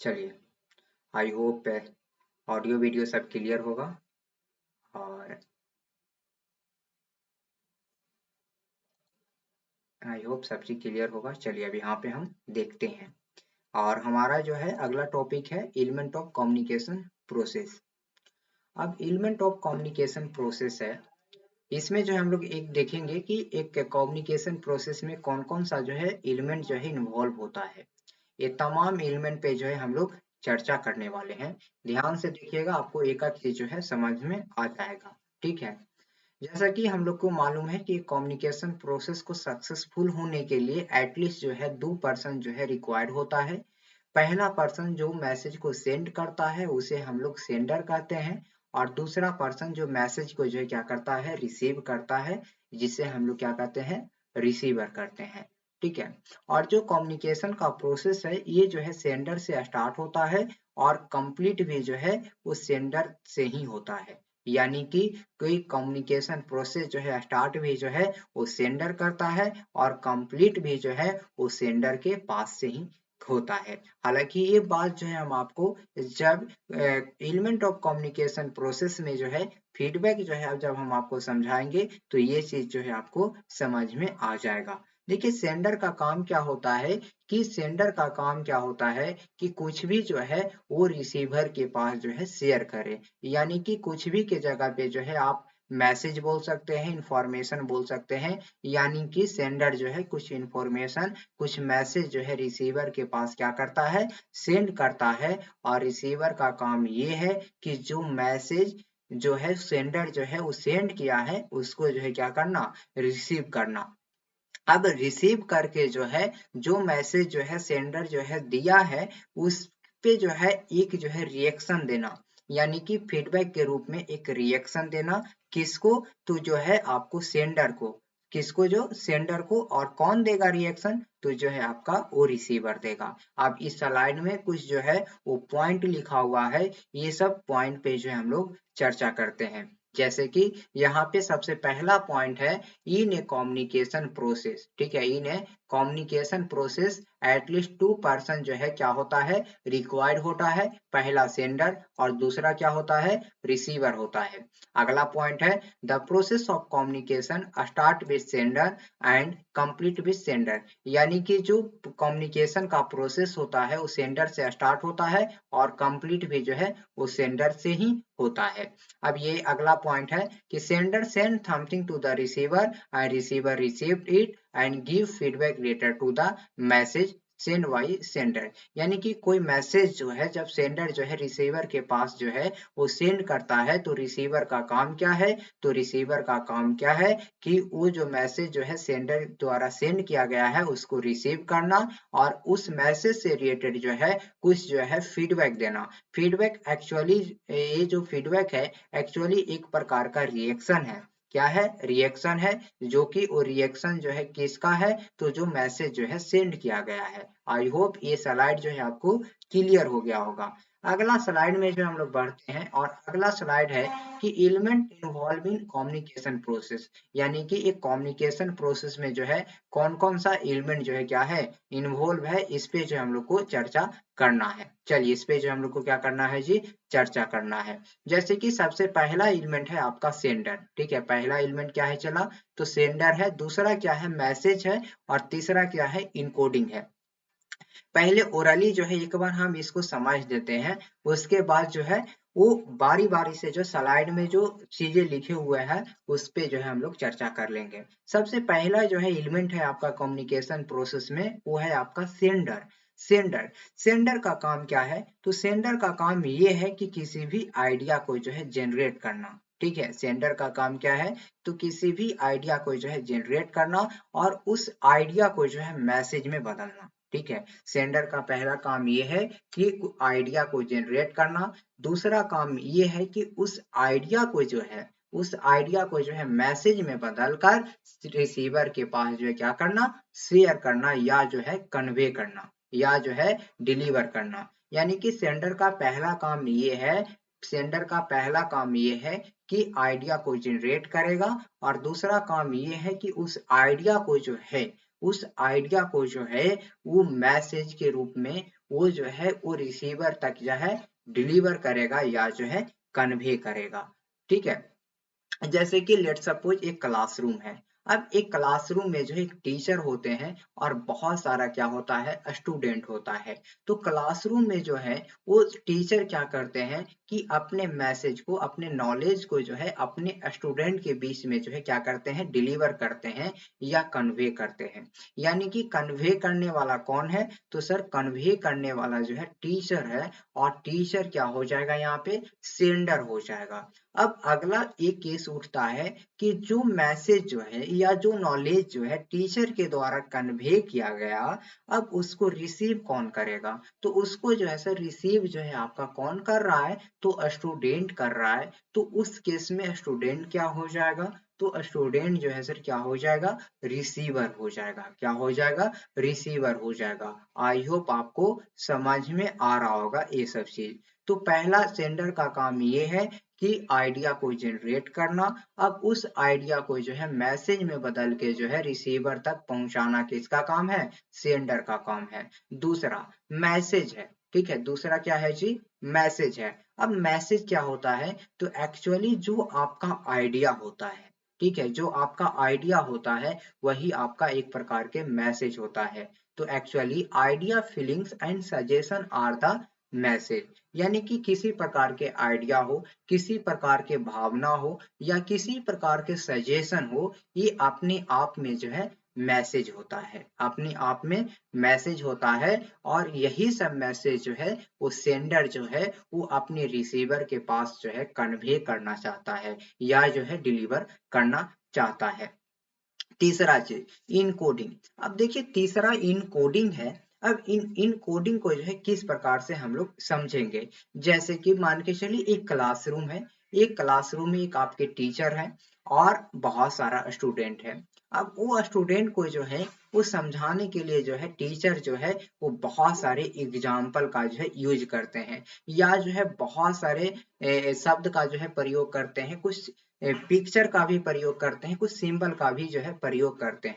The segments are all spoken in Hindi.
चलिए, आई होप ऑडियो वीडियो सब क्लियर होगा और आई होप सब चीज क्लियर होगा। चलिए अब यहाँ पे हम देखते हैं और हमारा जो है अगला टॉपिक है एलिमेंट ऑफ कम्युनिकेशन प्रोसेस। अब एलिमेंट ऑफ कम्युनिकेशन प्रोसेस है, इसमें जो है हम लोग एक देखेंगे कि एक कम्युनिकेशन प्रोसेस में कौन कौन सा जो है एलिमेंट जो है इन्वॉल्व होता है। ये तमाम एलिमेंट पे जो है हम लोग चर्चा करने वाले हैं। ध्यान से देखिएगा, आपको एक एक चीज जो है समझ में आ जाएगा। ठीक है, जैसा कि हम लोग को मालूम है कि कम्युनिकेशन प्रोसेस को सक्सेसफुल होने के लिए एटलीस्ट जो है दो पर्सन जो है रिक्वायर्ड होता है। पहला पर्सन जो मैसेज को सेंड करता है उसे हम लोग सेंडर कहते हैं, और दूसरा पर्सन जो मैसेज को जो है क्या करता है, रिसीव करता है, जिसे हम लोग क्या कहते हैं, रिसीवर करते हैं। ठीक है, और जो कम्युनिकेशन का प्रोसेस है ये जो है सेंडर से स्टार्ट होता है और कंप्लीट भी जो है वो सेंडर से ही होता है। यानी कि कोई कम्युनिकेशन प्रोसेस जो है स्टार्ट भी जो है वो सेंडर करता है और कंप्लीट भी जो है वो सेंडर के पास से ही होता है। हालांकि ये बात जो है हम आपको जब एलिमेंट ऑफ कम्युनिकेशन प्रोसेस में जो है फीडबैक जो है जब हम आपको समझाएंगे तो ये चीज जो है आपको समझ में आ जाएगा। देखिए सेंडर का काम क्या होता है, कि सेंडर का काम क्या होता है कि कुछ भी जो है वो रिसीवर के पास जो है शेयर करे। यानी कि कुछ भी के जगह पे जो है आप मैसेज बोल सकते हैं, इंफॉर्मेशन बोल सकते हैं। यानी कि सेंडर जो है कुछ इंफॉर्मेशन, कुछ मैसेज जो है रिसीवर के पास क्या करता है, सेंड करता है। और रिसीवर का काम ये है कि जो मैसेज जो है सेंडर जो है वो सेंड किया है उसको जो है क्या करना, रिसीव करना। अब रिसीव करके जो है जो मैसेज जो है सेंडर जो है दिया है उस पे जो है एक जो है रिएक्शन देना। यानी कि फीडबैक के रूप में एक रिएक्शन देना। किसको, तो जो है आपको सेंडर को। किसको, जो सेंडर को। और कौन देगा रिएक्शन, तो जो है आपका वो रिसीवर देगा। अब इस स्लाइड में कुछ जो है वो पॉइंट लिखा हुआ है, ये सब पॉइंट पे जो है हम लोग चर्चा करते हैं। जैसे कि यहाँ पे सबसे पहला पॉइंट है इन ए कम्युनिकेशन प्रोसेस। ठीक है, in a communication process at least two person जो है क्या होता है, रिक्वायर्ड होता है। पहला सेंडर और दूसरा क्या होता है, रिसीवर होता है। अगला पॉइंट है the process of communication start with sender and complete with sender. यानी कि जो कम्युनिकेशन का प्रोसेस होता है वो सेंडर से स्टार्ट होता है और कंप्लीट भी जो है वो सेंडर से ही होता है। अब ये अगला पॉइंट है कि sender send something to the receiver and receiver received it and give feedback later to the message send by sender. यानी कि कोई मैसेज जो है जब सेंडर जो है रिसीवर के पास जो है वो सेंड करता है तो रिसीवर का काम क्या है, तो रिसीवर का काम क्या है कि वो जो मैसेज जो है सेंडर द्वारा सेंड किया गया है उसको रिसीव करना और उस मैसेज से रिलेटेड जो है कुछ जो है फीडबैक देना। फीडबैक एक्चुअली, ये जो फीडबैक है एक्चुअली एक प्रकार का रिएक्शन है। क्या है, रिएक्शन है। जो कि वो रिएक्शन जो है किसका है, तो जो मैसेज जो है सेंड किया गया है। आई होप ये स्लाइड जो है आपको क्लियर हो गया होगा। अगला स्लाइड में जो हम लोग बढ़ते हैं और अगला स्लाइड है कि एलिमेंट इन्वॉल्विंग कम्युनिकेशन प्रोसेस। यानी कि एक कम्युनिकेशन प्रोसेस में जो है कौन कौन सा एलिमेंट जो है क्या है, इन्वॉल्व है। इस पे जो हम लोग को चर्चा करना है। चलिए इस पे जो हम लोग को क्या करना है जी, चर्चा करना है। जैसे कि सबसे पहला एलिमेंट है आपका सेंडर। ठीक है, पहला एलिमेंट क्या है चला, तो सेंडर है। दूसरा क्या है, मैसेज है। और तीसरा क्या है, इनकोडिंग है। पहले ओरली जो है एक बार हम इसको समझ देते हैं, उसके बाद जो है वो बारी बारी से जो स्लाइड में जो चीजें लिखे हुए हैं उस पे जो है हम लोग चर्चा कर लेंगे। सबसे पहला जो है एलिमेंट है आपका कम्युनिकेशन प्रोसेस में, वो है आपका सेंडर। सेंडर, सेंडर का काम क्या है, तो सेंडर का काम ये है कि किसी भी आइडिया को जो है जनरेट करना। ठीक है, सेंडर का काम क्या है, तो किसी भी आइडिया को जो है जनरेट करना और उस आइडिया को जो है मैसेज में बदलना। ठीक है, सेंडर का पहला काम ये है कि आइडिया को जनरेट करना। दूसरा काम ये है कि उस आइडिया को जो है, उस आइडिया को जो है मैसेज में बदलकर रिसीवर के पास जो है क्या करना, शेयर करना या जो है कन्वे करना या जो है डिलीवर करना। यानी कि सेंडर का पहला काम ये है, सेंडर का पहला काम ये है कि आइडिया को जनरेट करेगा और दूसरा काम ये है कि उस आइडिया को जो है उस आइडिया को जो है वो मैसेज के रूप में वो जो है वो रिसीवर तक जो है डिलीवर करेगा या जो है कन्वे करेगा। ठीक है, जैसे कि लेट सपोज एक क्लासरूम है। अब एक क्लासरूम में जो है एक टीचर होते हैं और बहुत सारा क्या होता है स्टूडेंट होता है। तो क्लासरूम में जो है वो टीचर क्या करते हैं कि अपने मैसेज को अपने नॉलेज को जो है अपने स्टूडेंट के बीच में जो है क्या करते हैं डिलीवर करते हैं या कन्वे करते हैं। यानी कि कन्वे करने वाला कौन है, तो सर कन्वे करने वाला जो है टीचर है और टीचर क्या हो जाएगा यहाँ पे सेंडर हो जाएगा। अब अगला एक केस उठता है कि जो मैसेज जो है या जो नॉलेज जो है टीचर के द्वारा कन्वे किया गया, अब उसको रिसीव कौन करेगा, तो उसको जो है सर रिसीव जो है आपका कौन कर रहा है, तो स्टूडेंट कर रहा है। तो उस केस में स्टूडेंट क्या हो जाएगा, तो स्टूडेंट जो है सर क्या हो जाएगा, रिसीवर हो जाएगा। क्या हो जाएगा, रिसीवर हो जाएगा। आई होप आपको समझ में आ रहा होगा ये सब चीज। तो पहला सेंडर का काम ये है कि आइडिया को जनरेट करना। अब उस आइडिया को जो है मैसेज में बदल के जो है रिसीवर तक पहुंचाना किसका काम है, सेंडर का काम है। दूसरा मैसेज है, ठीक है, दूसरा क्या है जी, मैसेज है। अब मैसेज क्या होता है, तो एक्चुअली जो आपका आइडिया होता है, ठीक है, जो आपका आइडिया होता है वही आपका एक प्रकार के मैसेज होता है। तो actually idea feelings and suggestion are the message. यानी कि किसी प्रकार के आइडिया हो, किसी प्रकार के भावना हो या किसी प्रकार के सजेशन हो, ये अपने आप में जो है मैसेज होता है, अपने आप में मैसेज होता है। और यही सब मैसेज जो है वो सेंडर जो है वो अपने रिसीवर के पास जो है कन्वे करना चाहता है या जो है डिलीवर करना चाहता है। तीसरा चीज इनकोडिंग। अब देखिए तीसरा इनकोडिंग है। अब इन कोडिंग को जो है किस प्रकार से हम लोग समझेंगे, जैसे कि मान के चलिए एक क्लासरूम है, एक क्लासरूम में एक आपके टीचर है और बहुत सारा स्टूडेंट है। अब वो स्टूडेंट को जो है वो समझाने के लिए जो है टीचर जो है वो बहुत सारे एग्जाम्पल का जो है यूज करते हैं या जो है बहुत सारे शब्द का जो है प्रयोग करते हैं, कुछ पिक्चर का भी प्रयोग करते हैं, कुछ सिंबल का भी जो है प्रयोग करते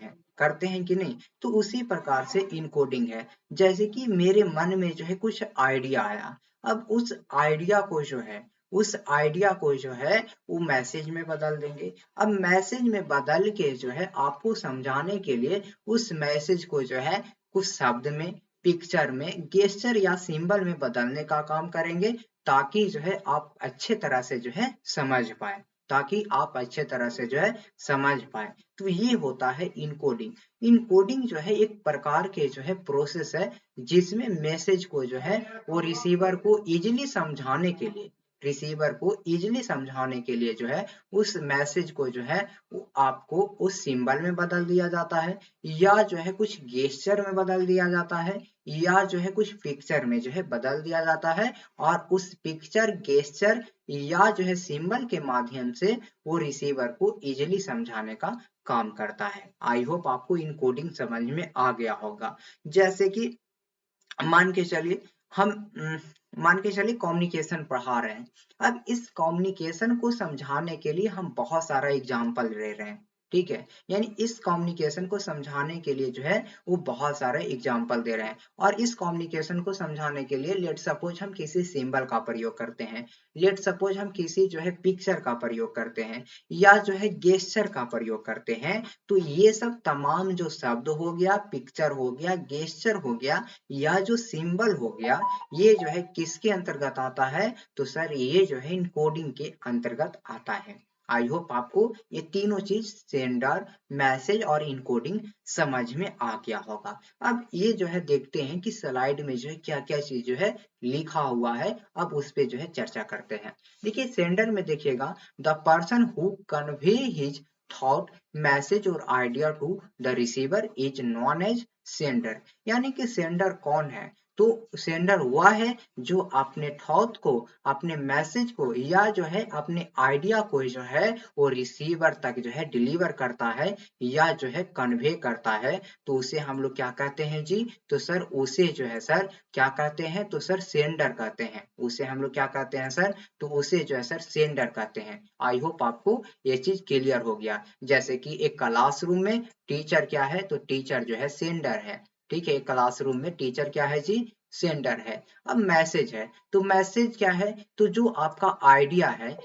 हैं कि नहीं। तो उसी प्रकार से इनकोडिंग है। जैसे कि मेरे मन में जो है कुछ आइडिया आया, अब उस आइडिया को जो है वो मैसेज में बदल देंगे। अब मैसेज में बदल के जो है आपको समझाने के लिए उस मैसेज को जो है कुछ शब्द में, पिक्चर में, गेस्चर या सिंबल में बदलने का काम करेंगे, ताकि जो है आप अच्छे तरह से जो है समझ पाए, ताकि आप अच्छे तरह से जो है समझ पाए। तो ये होता है इनकोडिंग। इनकोडिंग जो है एक प्रकार के जो है प्रोसेस है जिसमें मैसेज को जो है वो रिसीवर को इजीली समझाने के लिए जो है उस मैसेज को जो है वो आपको उस सिंबल में बदल दिया जाता है या जो है कुछ गेस्चर में बदल दिया जाता है या जो है कुछ पिक्चर में जो है बदल दिया जाता है और उस पिक्चर, गेस्चर या जो है सिंबल के माध्यम से वो रिसीवर को इजीली समझाने का काम करता है। आई होप आपको इनकोडिंग समझ में आ गया होगा। जैसे कि मान के चलिए हम मान के चलिए कम्युनिकेशन पढ़ा रहे हैं। अब इस कम्युनिकेशन को समझाने के लिए हम बहुत सारा एग्जाम्पल ले रहे हैं, ठीक है, यानी इस कम्युनिकेशन को समझाने के लिए जो है वो बहुत सारे एग्जाम्पल दे रहे हैं। और इस कम्युनिकेशन को समझाने के लिए लेट सपोज हम किसी सिंबल का प्रयोग करते हैं, लेट सपोज हम किसी जो है पिक्चर का प्रयोग करते हैं या जो है गेस्चर का प्रयोग करते हैं। तो ये सब तमाम जो शब्द हो गया, पिक्चर हो गया, गेस्चर हो गया या जो सिंबल हो गया, ये जो है किसके अंतर्गत आता है, तो सर ये जो है इनकोडिंग के अंतर्गत आता है। आई होप आपको ये तीनों चीज सेंडर, मैसेज और इनकोडिंग समझ में आ गया होगा। अब ये जो है देखते हैं कि स्लाइड में जो है क्या क्या चीज जो है लिखा हुआ है, अब उस पे जो है चर्चा करते हैं। देखिए सेंडर में देखिएगा, the person who convey his thought, message और idea to the receiver is known as sender. यानी कि सेंडर कौन है, तो सेंडर वह है जो अपने थॉट को, अपने मैसेज को या जो है अपने आइडिया को जो है वो रिसीवर तक जो है डिलीवर करता है या जो है कन्वे करता है, तो उसे हम लोग क्या कहते हैं जी? तो सर उसे जो है सर क्या कहते हैं? तो सर सेंडर कहते हैं। उसे हम लोग क्या कहते हैं सर? तो उसे जो है सर सेंडर कहते हैं। आई होप आपको ये चीज क्लियर हो गया। जैसे कि एक क्लासरूम में टीचर क्या है? तो टीचर जो है सेंडर है। ठीक है, एक क्लासरूम में टीचर क्या है जी? सेंडर है। अब मैसेज है, तो मैसेज क्या है? तो जो आपका आइडिया है,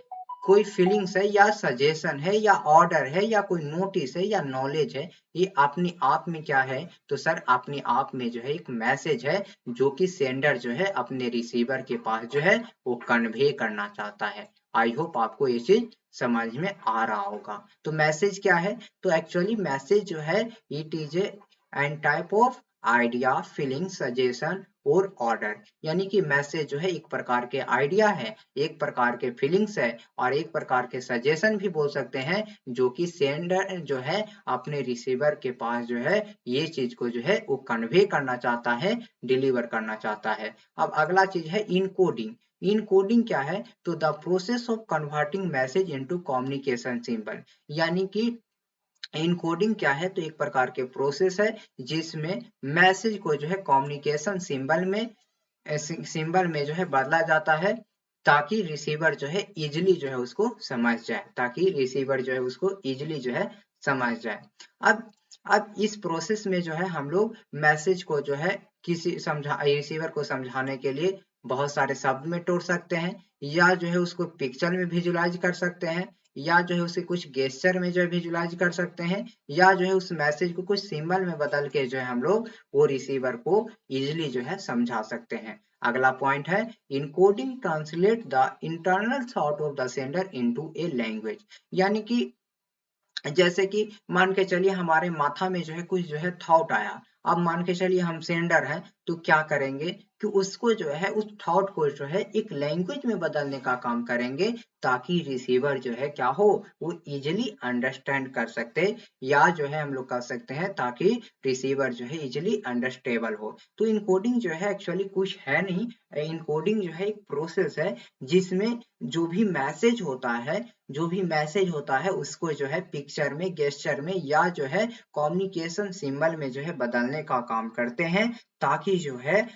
कोई फीलिंग्स है या सजेशन है या ऑर्डर है या कोई नोटिस है या नॉलेज है, ये अपने आप में क्या है? तो सर अपने आप में जो है एक मैसेज है जो कि सेंडर जो है अपने रिसीवर के पास जो है वो कन्वे करना चाहता है। आई होप आपको ये चीज समझ में आ रहा होगा। तो मैसेज क्या है? तो एक्चुअली मैसेज जो है it is A and type of idea, feeling, suggestion और ऑर्डर। यानी कि मैसेज जो है एक प्रकार के आइडिया है, एक प्रकार के फीलिंग्स है और एक प्रकार के सजेशन भी बोल सकते हैं, जो कि सेंडर जो है अपने रिसीवर के पास जो है ये चीज को जो है वो कन्वे करना चाहता है, डिलीवर करना चाहता है। अब अगला चीज है इनकोडिंग। इनकोडिंग क्या है? तो the process of converting message into communication symbol. यानी कि इनकोडिंग क्या है? तो एक प्रकार के प्रोसेस है जिसमें मैसेज को जो है कम्युनिकेशन सिंबल में जो है बदला जाता है, ताकि रिसीवर जो है इजिली जो है उसको समझ जाए, ताकि रिसीवर जो है उसको इजिली जो है समझ जाए। अब अब इस प्रोसेस में जो है हम लोग मैसेज को जो है किसी रिसीवर को समझाने के लिए बहुत सारे शब्द में तोड़ सकते हैं, या जो है उसको पिक्चर में विजुलाइज कर सकते हैं, या जो है उसे कुछ गेस्चर में जो है विजुलाइज कर सकते हैं, या जो है उस मैसेज को कुछ सिंबल में बदल के जो है हम लोग वो रिसीवर को इजिली जो है समझा सकते हैं। अगला पॉइंट है encoding translate the internal thought of the sender into a language. यानी कि जैसे कि मान के चलिए हमारे माथा में जो है कुछ जो है थॉट आया, अब मान के चलिए हम सेंडर हैं, तो क्या करेंगे कि उसको जो है उस थॉट को जो है एक लैंग्वेज में बदलने का काम करेंगे, ताकि रिसीवर जो है क्या हो, वो इजिली अंडरस्टैंड कर सकते, या जो है हम लोग कर सकते हैं ताकि रिसीवर जो है इजिली अंडरस्टेबल हो। तो इनकोडिंग जो है एक्चुअली कुछ है नहीं, इनकोडिंग जो है एक प्रोसेस है जिसमें जो भी मैसेज होता है, जो भी मैसेज होता है उसको जो है पिक्चर में, गेस्चर में या जो है कम्युनिकेशन सिंबल में जो है बदलने का काम करते हैं, ताकि जो है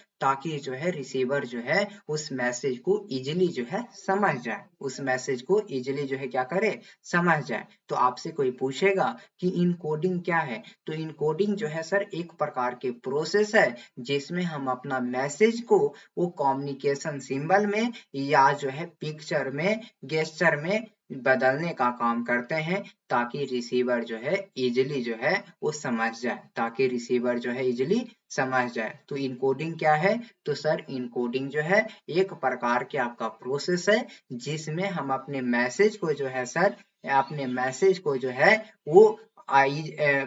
रिसीवर जो है उस मैसेज को इजिली जो है समझ जाए, उस मैसेज को इजिली जो है क्या करे, समझ जाए। तो आपसे कोई पूछेगा कि इनकोडिंग क्या है, तो इनकोडिंग जो है सर एक प्रकार के प्रोसेस है जिसमें हम अपना मैसेज को वो कम्युनिकेशन सिंबल में या जो है पिक्चर में, गेस्चर में बदलने का काम करते हैं, ताकि रिसीवर जो है इजिली जो है वो समझ जाए, ताकि रिसीवर जो है इजिली समझ जाए। तो इनकोडिंग क्या है? तो सर इनकोडिंग जो है एक प्रकार के आपका प्रोसेस है जिसमें हम अपने मैसेज को जो है सर, अपने मैसेज को जो है वो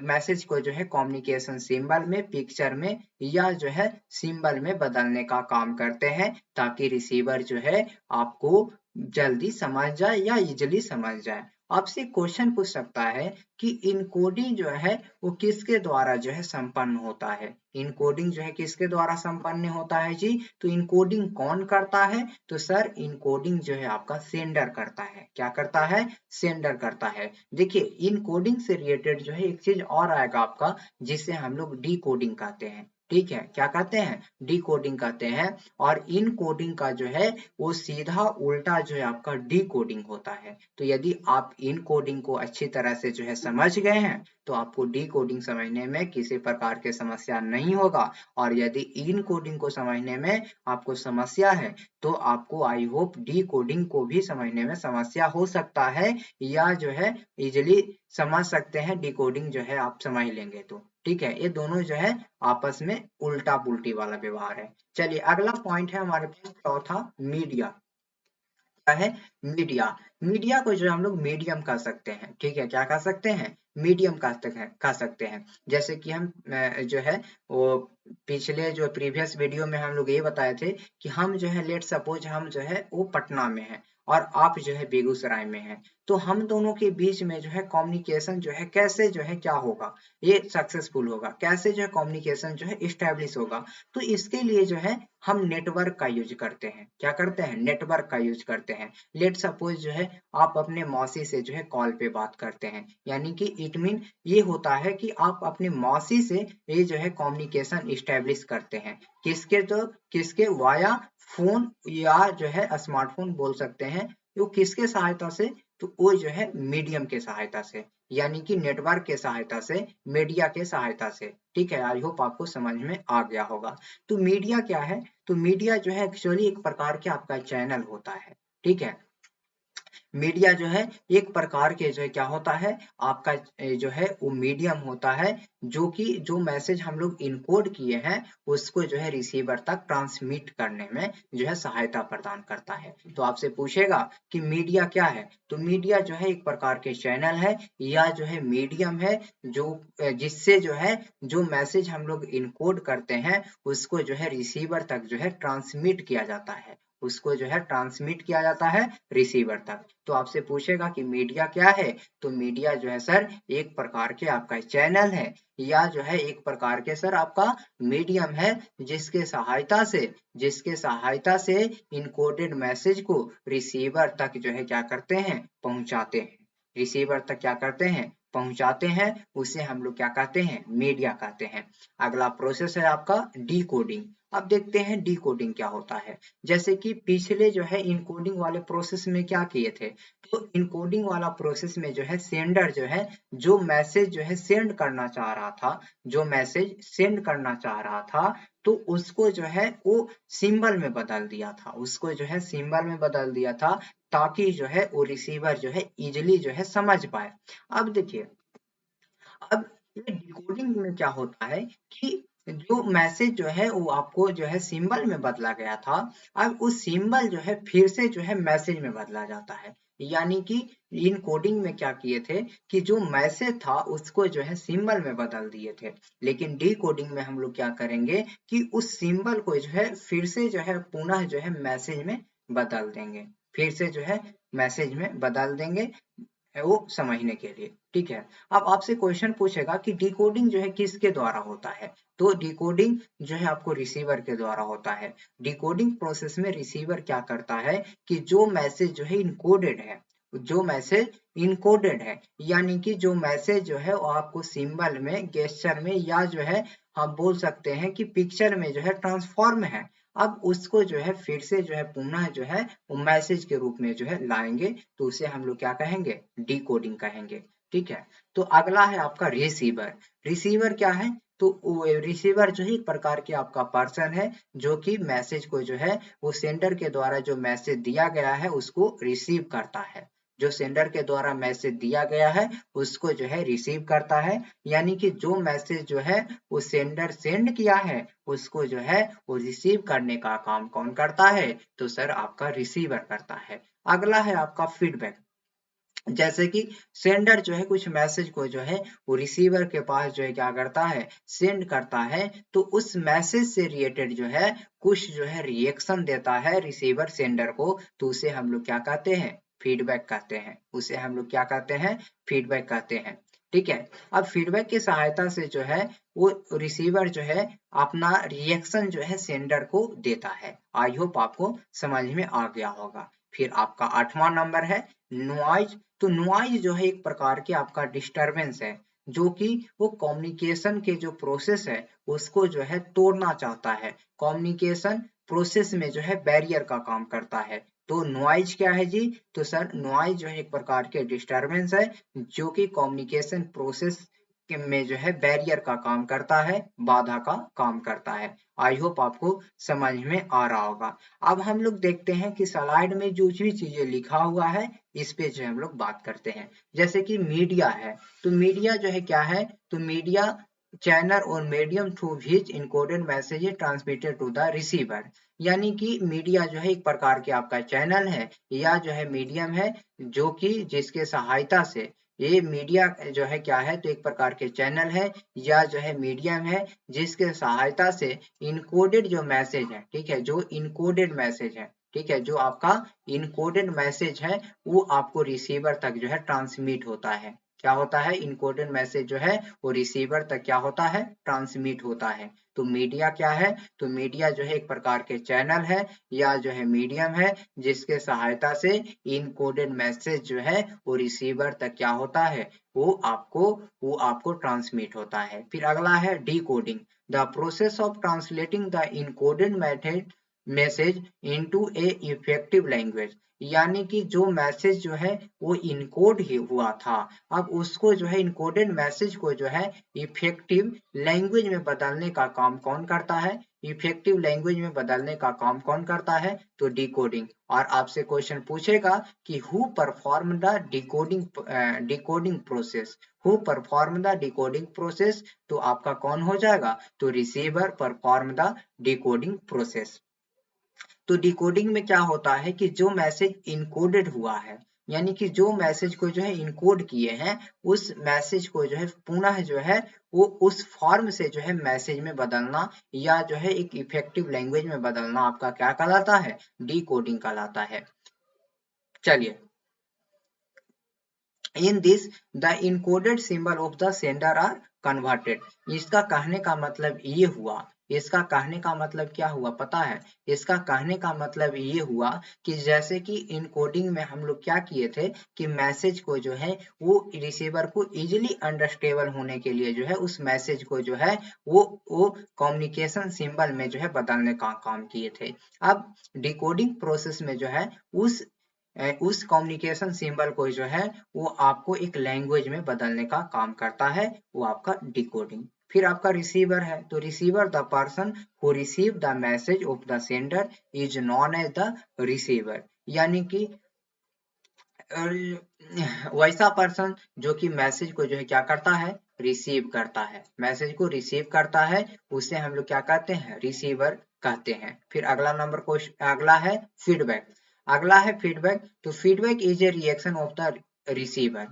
मैसेज को जो है कम्युनिकेशन सिंबल में, पिक्चर में या जो है सिंबल में बदलने का काम करते हैं, ताकि रिसीवर जो है आपको जल्दी समझ जाए या इजिली समझ जाए। आपसे क्वेश्चन पूछ सकता है कि इनकोडिंग जो है वो किसके द्वारा जो है संपन्न होता है? इनकोडिंग जो है किसके द्वारा संपन्न होता है जी? तो इनकोडिंग कौन करता है? तो सर इनकोडिंग जो है आपका सेंडर करता है। क्या करता है? सेंडर करता है। देखिए इनकोडिंग से रिलेटेड जो है एक चीज और आएगा आपका, जिसे हम लोग डिकोडिंग कहते हैं। ठीक है, क्या कहते हैं? डिकोडिंग कहते हैं। और इनकोडिंग का जो है वो सीधा उल्टा जो है आपका डिकोडिंग होता है। तो यदि आप इनकोडिंग को अच्छी तरह से जो है समझ गए हैं, तो आपको डिकोडिंग समझने में किसी प्रकार की समस्या नहीं होगा। और यदि इनकोडिंग को समझने में आपको समस्या है, तो आपको आई होप डिकोडिंग को भी समझने में समस्या हो सकता है, या जो है इजिली समझ सकते हैं, डिकोडिंग जो है आप समझ लेंगे तो। ठीक है, ये दोनों जो है आपस में उल्टा पुल्टी वाला व्यवहार है। चलिए अगला पॉइंट है हमारे पास चौथा, मीडिया। क्या है? मीडिया। मीडिया को जो हम लोग मीडियम कह सकते हैं। ठीक है, क्या कह सकते हैं? मीडियम कह सकते हैं। जैसे कि हम जो है वो पिछले जो प्रीवियस वीडियो में हम लोग ये बताए थे कि हम जो है लेट सपोज हम जो है वो पटना में है और आप जो है बेगूसराय में हैं, तो हम दोनों के बीच में जो है कम्युनिकेशन जो है कैसे जो है क्या होगा, ये सक्सेसफुल होगा, कैसे जो है कम्युनिकेशन जो है इस्टेब्लिश होगा। तो इसके लिए जो है हम नेटवर्क का यूज करते हैं। क्या करते हैं? नेटवर्क का यूज करते हैं। लेट सपोज जो है आप अपने मौसी से जो है कॉल पे बात करते हैं, यानी कि इट मीन ये होता है कि आप अपनी मौसी से ये जो है कम्युनिकेशन इस्टेब्लिश करते हैं। किसके? तो किसके? वाया फोन या जो है स्मार्टफोन बोल सकते हैं। वो किसके सहायता से? तो वो जो है मीडियम के सहायता से, यानी कि नेटवर्क के सहायता से, मीडिया के सहायता से। ठीक है, आई होप आपको समझ में आ गया होगा। तो मीडिया क्या है? तो मीडिया जो है एक्चुअली एक प्रकार के आपका चैनल होता है। ठीक है, मीडिया जो है एक प्रकार के जो है क्या होता है, आपका जो है वो मीडियम होता है, जो कि जो मैसेज हम लोग इनकोड किए हैं उसको जो है रिसीवर तक ट्रांसमिट करने में जो है सहायता प्रदान करता है। तो आपसे पूछेगा कि मीडिया क्या है, तो मीडिया जो है एक प्रकार के चैनल है या जो है मीडियम है, जो जिससे जो है जो मैसेज हम लोग इनकोड करते हैं उसको जो है रिसीवर तक जो है ट्रांसमिट किया जाता है, उसको जो है ट्रांसमिट किया जाता है रिसीवर तक। तो आपसे पूछेगा कि मीडिया क्या है, तो मीडिया जो है सर एक प्रकार के आपका चैनल है या जो है एक प्रकार के सर आपका मीडियम है, जिसके सहायता से इनकोडेड मैसेज को रिसीवर तक जो है क्या करते हैं, पहुंचाते हैं। रिसीवर तक क्या करते हैं, पहुंचाते हैं। उसे हम लोग क्या कहते हैं, मीडिया कहते हैं। अगला प्रोसेस है आपका डिकोडिंग। अब देखते हैं डिकोडिंग क्या होता है। जैसे कि पिछले जो है इनकोडिंग वाले प्रोसेस में क्या किए थे, तो इनकोडिंग वाला प्रोसेस में जो है सेंडर जो है जो मैसेज जो है सेंड करना चाह रहा था, जो मैसेज सेंड करना चाह रहा था, तो उसको जो है वो सिंबल में बदल दिया था, उसको जो है सिंबल में बदल दिया था, ताकि जो है वो रिसीवर जो है इजिली जो है समझ पाए। अब देखिए, अब ये डिकोडिंग में क्या होता है कि जो मैसेज जो है वो आपको जो है सिंबल में बदला गया था, अब उस सिंबल जो है फिर से जो है मैसेज में बदला जाता है। यानी कि इन कोडिंग में क्या किए थे कि जो मैसेज था उसको जो है सिंबल में बदल दिए थे, लेकिन डी कोडिंग में हम लोग क्या करेंगे कि उस सिंबल को जो है फिर से जो है पुनः जो है मैसेज में बदल देंगे, फिर से जो है मैसेज में बदल देंगे है वो समझने के लिए। ठीक है, अब आपसे क्वेश्चन पूछेगा कि डिकोडिंग जो है किसके द्वारा होता है, तो डिकोडिंग जो है आपको रिसीवर के द्वारा होता है। डिकोडिंग प्रोसेस में रिसीवर क्या करता है कि जो मैसेज जो है इनकोडेड है, जो मैसेज इनकोडेड है, यानी कि जो मैसेज जो है वो आपको सिंबल में, गेस्चर में या जो है हम बोल सकते हैं कि पिक्चर में जो है ट्रांसफॉर्म है, अब उसको जो है फिर से जो है पुनः जो है वो मैसेज के रूप में जो है लाएंगे, तो उसे हम लोग क्या कहेंगे, डिकोडिंग कहेंगे। ठीक है, तो अगला है आपका रिसीवर। रिसीवर क्या है, तो रिसीवर जो है एक प्रकार के आपका पर्सन है, जो कि मैसेज को जो है वो सेंडर के द्वारा जो मैसेज दिया गया है उसको रिसीव करता है, जो सेंडर के द्वारा मैसेज दिया गया है उसको जो है रिसीव करता है। यानी कि जो मैसेज जो है वो सेंडर सेंड किया है उसको जो है वो रिसीव करने का काम कौन करता है, तो सर आपका रिसीवर करता है। अगला है आपका फीडबैक। जैसे कि सेंडर जो है कुछ मैसेज को जो है वो रिसीवर के पास जो है क्या करता है, सेंड करता है, तो उस मैसेज से रिलेटेड जो है कुछ जो है रिएक्शन देता है रिसीवर सेंडर को, तो उसे हम लोग क्या कहते हैं, फीडबैक कहते हैं। उसे हम लोग क्या कहते हैं, फीडबैक कहते हैं। ठीक है, अब फीडबैक की सहायता से जो है वो रिसीवर जो है अपना रिएक्शन जो है सेंडर को देता है। आई होप आपको समझ में आ गया होगा। फिर आपका 8वां नंबर है नॉइज। तो नॉइज जो है एक प्रकार के आपका डिस्टरबेंस है, जो कि वो कम्युनिकेशन के जो प्रोसेस है उसको जो है तोड़ना चाहता है, कम्युनिकेशन प्रोसेस में जो है बैरियर का काम करता है। तो नॉइज क्या है जी, तो सर नॉइज जो है एक प्रकार के डिस्टरबेंस है, जो कि कम्युनिकेशन प्रोसेस में जो है बैरियर का काम करता है, बाधा का काम करता है। आई होप आपको समझ में आ रहा होगा। अब हम लोग देखते हैं कि स्लाइड में जो भी चीजें लिखा हुआ है इस पे जो हम लोग बात करते हैं। जैसे कि मीडिया है, तो मीडिया जो है क्या है, तो मीडिया चैनल और medium through which encoded message transmitted to the receiver. यानी कि मीडिया जो है एक प्रकार के आपका चैनल है या जो है मीडियम है, जो कि जिसके सहायता से ये मीडिया जो है क्या है, तो एक प्रकार के चैनल है या जो है मीडियम है, जिसके सहायता से इनकोडेड जो मैसेज है, ठीक है, जो इनकोडेड मैसेज है, ठीक है, जो आपका इनकोडेड मैसेज है वो आपको रिसीवर तक जो है ट्रांसमिट होता है। क्या होता है? इनकोडेड मैसेज जो है वो रिसीवर तक क्या होता है? ट्रांसमिट होता है। तो मीडिया क्या है? तो मीडिया जो है एक प्रकार के चैनल है या जो है मीडियम है जिसके सहायता से इनकोडेड मैसेज जो है वो रिसीवर तक क्या होता है? वो आपको ट्रांसमिट होता है। फिर अगला है decoding. The process of translating the encoded message into A effective language, यानी कि जो मैसेज जो है वो इनकोड ही हुआ था, अब उसको जो है इनकोडेड मैसेज को जो है इफेक्टिव लैंग्वेज में बदलने का काम कौन करता है? इफेक्टिव लैंग्वेज में बदलने का काम कौन करता है? तो डिकोडिंग। और आपसे क्वेश्चन पूछेगा कि who perform the decoding process, who perform the decoding process, तो आपका कौन हो जाएगा? तो receiver perform the decoding process. तो डिकोडिंग में क्या होता है कि जो मैसेज इनकोडेड हुआ है, यानी कि जो मैसेज को जो है इनकोड किए हैं, उस मैसेज को जो है पुनः जो है वो उस फॉर्म से जो है मैसेज में बदलना या जो है एक इफेक्टिव लैंग्वेज में बदलना आपका क्या कहलाता है? डिकोडिंग कहलाता है। चलिए, in this the encoded symbol of the sender are converted. इसका कहने का मतलब ये हुआ, इसका कहने का मतलब क्या हुआ पता है? इसका कहने का मतलब ये हुआ कि जैसे कि इनकोडिंग में हम लोग क्या किए थे कि मैसेज को जो है वो रिसीवर को इजीली अंडरस्टेबल होने के लिए जो है उस मैसेज को जो है वो कम्युनिकेशन सिंबल में जो है बदलने का काम किए थे। अब डिकोडिंग प्रोसेस में जो है उस कम्युनिकेशन सिंबल को जो है वो आपको एक लैंग्वेज में बदलने का काम करता है, वो आपका डिकोडिंग। फिर आपका रिसीवर है, तो receiver the person who receive the message of the sender is known as the receiver, यानी कि वैसा पर्सन जो कि मैसेज को जो है क्या करता है? रिसीव करता है, मैसेज को रिसीव करता है, उसे हम लोग क्या कहते हैं? रिसीवर कहते हैं। फिर अगला नंबर क्वेश्चन, अगला है फीडबैक। अगला है फीडबैक। तो feedback is a reaction of the receiver.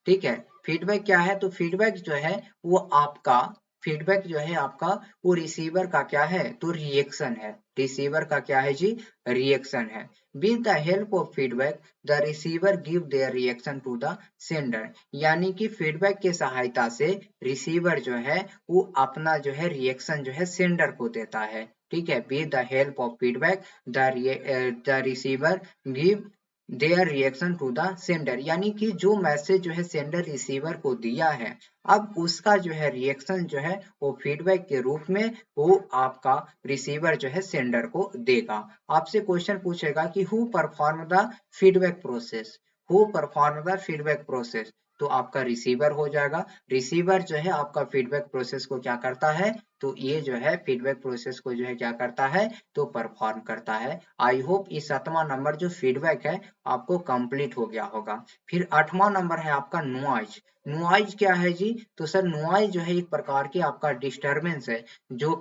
ठीक है, फीडबैक क्या है? तो फीडबैक जो है वो आपका फीडबैक जो है आपका वो रिसीवर का क्या है? तो रिएक्शन है। रिसीवर का क्या है जी? रिएक्शन है। With the help of feedback the receiver give their reaction to the sender, यानी कि फीडबैक के सहायता से रिसीवर जो है वो अपना जो है रिएक्शन जो है सेंडर को देता है। ठीक है, with the help of feedback the receiver give their reaction to the sender, यानी कि जो मैसेज जो है सेंडर रिसीवर को दिया है, अब उसका जो है रिएक्शन जो है वो फीडबैक के रूप में वो आपका रिसीवर जो है सेंडर को देगा। आपसे क्वेश्चन पूछेगा कि who perform the feedback process, who perform the feedback process, तो आपका रिसीवर हो जाएगा। रिसीवर जो है आपका फीडबैक प्रोसेस को क्या करता है? तो ये जो है फीडबैक प्रोसेस को जो है क्या करता है? तो परफॉर्म करता है। आई होप ये 7वां नंबर जो फीडबैक है आपको कंप्लीट हो गया होगा। फिर 8वां नंबर है आपका नॉइज। नॉइज क्या है जी? तो सर नॉइज जो है एक प्रकार की आपका डिस्टरबेंस है जो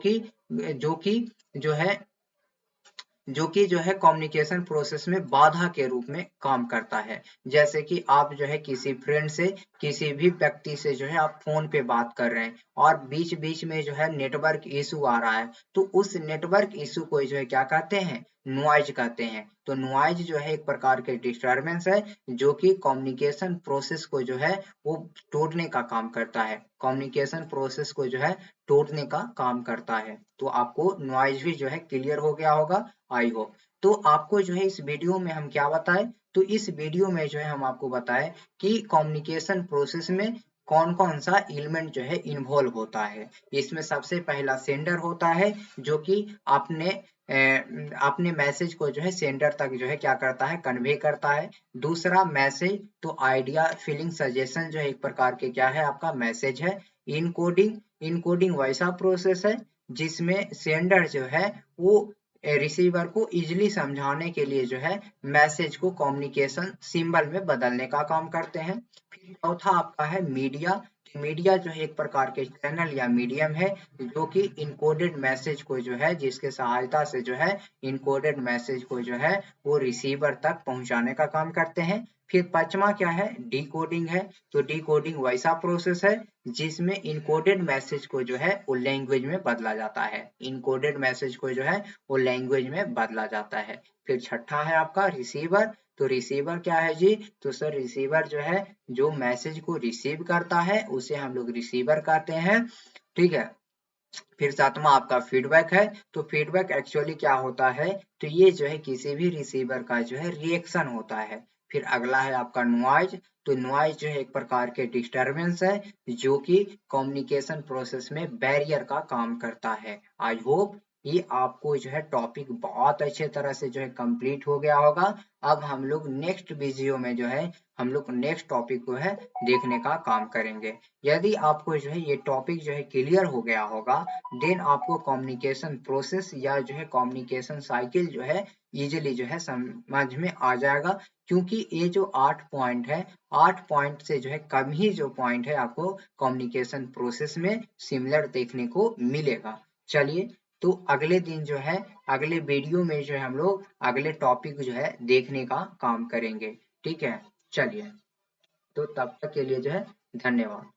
कि जो है कम्युनिकेशन प्रोसेस में बाधा के रूप में काम करता है। जैसे कि आप जो है किसी फ्रेंड से किसी भी व्यक्ति से जो है आप फोन पे बात कर रहे हैं और बीच बीच में जो है नेटवर्क इशू आ रहा है, तो उस नेटवर्क इशू को जो है क्या कहते हैं? नॉइज कहते हैं। तो नॉइज जो है एक प्रकार के डिस्टरबेंस है जो कि कम्युनिकेशन प्रोसेस को जो है वो तोड़ने का काम करता है, कम्युनिकेशन प्रोसेस को जो है तोड़ने का काम करता है। तो आपको नॉइज भी जो है क्लियर हो गया होगा आई होप। तो आपको जो है इस वीडियो में हम क्या बताएं? तो इस वीडियो में जो है हम आपको बताएं कि कम्युनिकेशन प्रोसेस में कौन कौन सा एलिमेंट जो है इन्वॉल्व होता है। इसमें सबसे पहला सेंडर होता है जो कि अपने मैसेज को जो है सेंडर तक जो है क्या करता है? कन्वे करता है। दूसरा मैसेज तो आइडिया फीलिंग सजेशन जो है एक प्रकार के क्या है? आपका मैसेज है। इनकोडिंग, इनकोडिंग वैसा प्रोसेस है जिसमें सेंडर जो है वो रिसीवर को इजीली समझाने के लिए जो है मैसेज को कम्युनिकेशन सिंबल में बदलने का काम करते हैं। फिर चौथा आपका है मीडिया। मीडिया जो है एक प्रकार के चैनल या मीडियम है जो कि इनकोडेड मैसेज को जो है जिसके सहायता से जो है इनकोडेड मैसेज को जो है वो रिसीवर तक पहुंचाने का काम करते हैं। फिर पांचवा क्या है? डिकोडिंग है। तो डिकोडिंग वैसा प्रोसेस है जिसमें इनकोडेड मैसेज को जो है वो लैंग्वेज में बदला जाता है, इनकोडेड मैसेज को जो है वो लैंग्वेज में बदला जाता है। फिर छठा है आपका रिसीवर। तो रिसीवर क्या है जी? तो सर रिसीवर जो है जो मैसेज को रिसीव करता है उसे हम लोग रिसीवर कहते हैं, ठीक है। फिर सातवां आपका फीडबैक है। तो फीडबैक एक्चुअली क्या होता है? तो ये जो है किसी भी रिसीवर का जो है रिएक्शन होता है। फिर अगला है आपका नॉइज। तो नॉइज जो है एक प्रकार के डिस्टरबेंस है जो कि कम्युनिकेशन प्रोसेस में बैरियर का काम करता है। आई होप ये आपको जो है टॉपिक बहुत अच्छे तरह से जो है कंप्लीट हो गया होगा। अब हम लोग नेक्स्ट वीडियो में जो है हम लोग नेक्स्ट टॉपिक को है देखने का काम करेंगे। यदि आपको जो है ये टॉपिक जो है क्लियर हो गया होगा, देन आपको कम्युनिकेशन प्रोसेस या जो है कम्युनिकेशन साइकिल जो है इजीली जो है समझ में आ जाएगा। क्योंकि ये जो 8 पॉइंट है, 8 पॉइंट से जो है कम ही जो पॉइंट है आपको कम्युनिकेशन प्रोसेस में सिमिलर देखने को मिलेगा। चलिए, तो अगले दिन जो है अगले वीडियो में जो है हम लोग अगले टॉपिक जो है देखने का काम करेंगे, ठीक है। चलिए, तो तब तक के लिए जो है धन्यवाद।